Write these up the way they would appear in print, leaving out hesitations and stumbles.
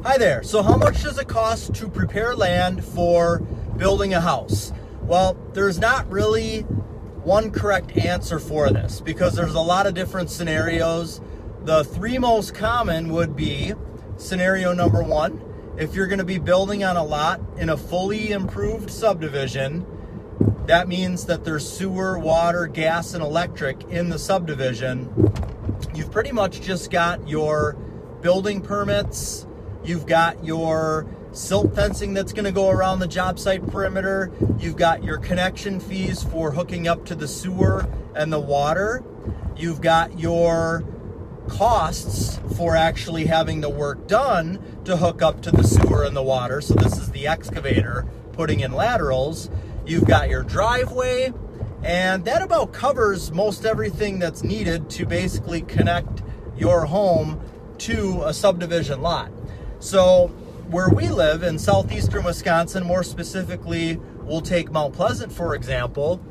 Hi there. So how much does it cost to prepare land for building a house? Well, there's not really one correct answer for this because there's a lot of different scenarios. The three most common would be scenario number one. If you're going to be building on a lot in a fully improved subdivision, that means that there's sewer, water, gas, and electric in the subdivision. You've pretty much just got your building permits. You've got your silt fencing that's going to go around the job site perimeter. You've got your connection fees for hooking up to the sewer and the water. You've got your costs for actually having the work done to hook up to the sewer and the water. So this is the excavator putting in laterals. You've got your driveway, and that about covers most everything that's needed to basically connect your home to a subdivision lot. So where we live in southeastern Wisconsin, more specifically, we'll take Mount Pleasant, for example,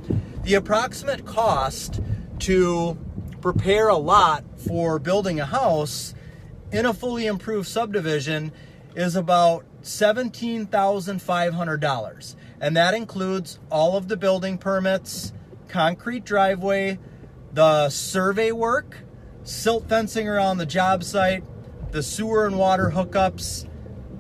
the approximate cost to prepare a lot for building a house in a fully improved subdivision is about $17,500. And that includes all of the building permits, concrete driveway, the survey work, silt fencing around the job site, the sewer and water hookups,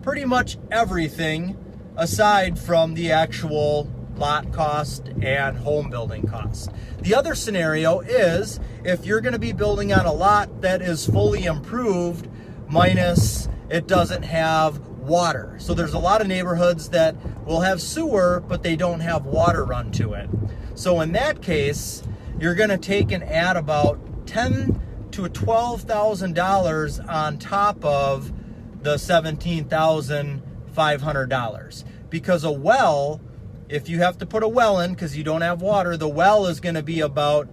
pretty much everything aside from the actual lot cost and home building cost. The other scenario is if you're going to be building on a lot that is fully improved minus it doesn't have water. So there's a lot of neighborhoods that will have sewer, but they don't have water run to it. So in that case, you're going to take and add about $10,000 to $12,000 on top of the $17,500, because a well, if you have to put a well in because you don't have water, the well is going to be about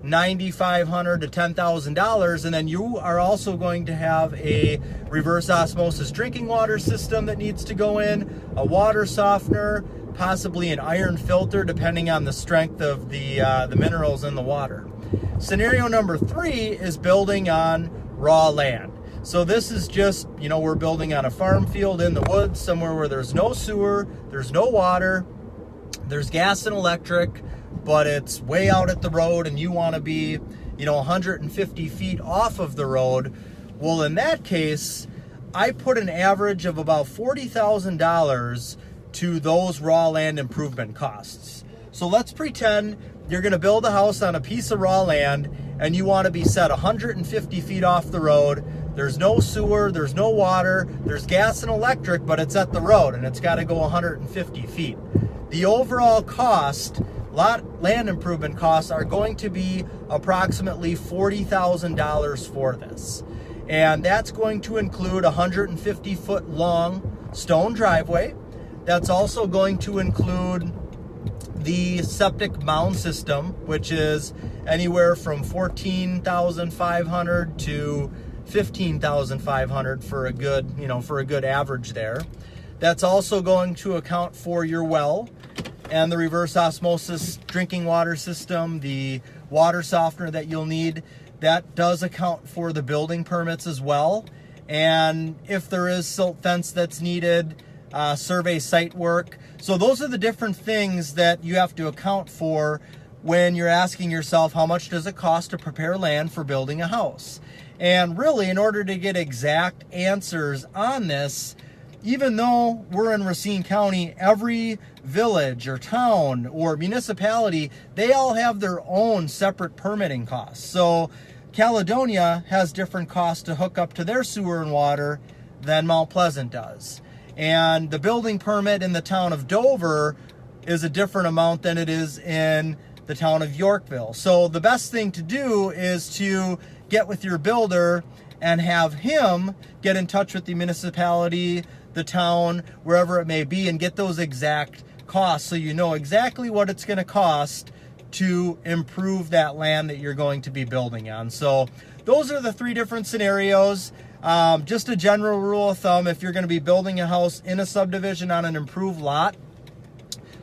$9,500 to $10,000, and then you are also going to have a reverse osmosis drinking water system that needs to go in, a water softener, possibly an iron filter depending on the strength of the minerals in the water. Scenario number three is building on raw land. So this is just, we're building on a farm field in the woods, somewhere where there's no sewer, there's no water, there's gas and electric, but it's way out at the road and you want to be, 150 feet off of the road. Well, in that case, I put an average of about $40,000 to those raw land improvement costs. So let's pretend you're going to build a house on a piece of raw land and you want to be set 150 feet off the road. There's no sewer, there's no water, there's gas and electric, but it's at the road and it's got to go 150 feet. The overall cost, land improvement costs, are going to be approximately $40,000 for this. And that's going to include a 150-foot long stone driveway. That's also going to include the septic mound system, which is anywhere from $14,500 to $15,500 for a good average there. That's also going to account for your well and the reverse osmosis drinking water system, the water softener that you'll need. That does account for the building permits as well. And if there is silt fence that's needed, survey site work. So those are the different things that you have to account for when you're asking yourself, how much does it cost to prepare land for building a house? And really, in order to get exact answers on this, even though we're in Racine County, every village or town or municipality, they all have their own separate permitting costs. So Caledonia has different costs to hook up to their sewer and water than Mount Pleasant does. And the building permit in the town of Dover is a different amount than it is in the town of Yorkville. So the best thing to do is to get with your builder and have him get in touch with the municipality, the town, wherever it may be, and get those exact costs so you know exactly what it's going to cost to improve that land that you're going to be building on. So those are the three different scenarios. Just a general rule of thumb, if you're going to be building a house in a subdivision on an improved lot,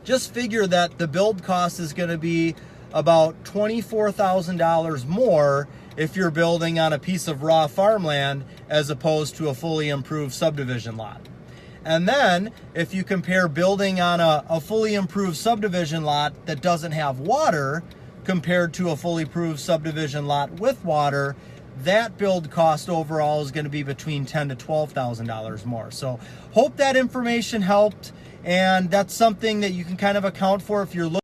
just figure that the build cost is going to be about $24,000 more, if you're building on a piece of raw farmland as opposed to a fully improved subdivision lot. And then if you compare building on a fully improved subdivision lot that doesn't have water compared to a fully improved subdivision lot with water, that build cost overall is going to be between $10,000 to $12,000 more. So hope that information helped, and that's something that you can kind of account for if you're looking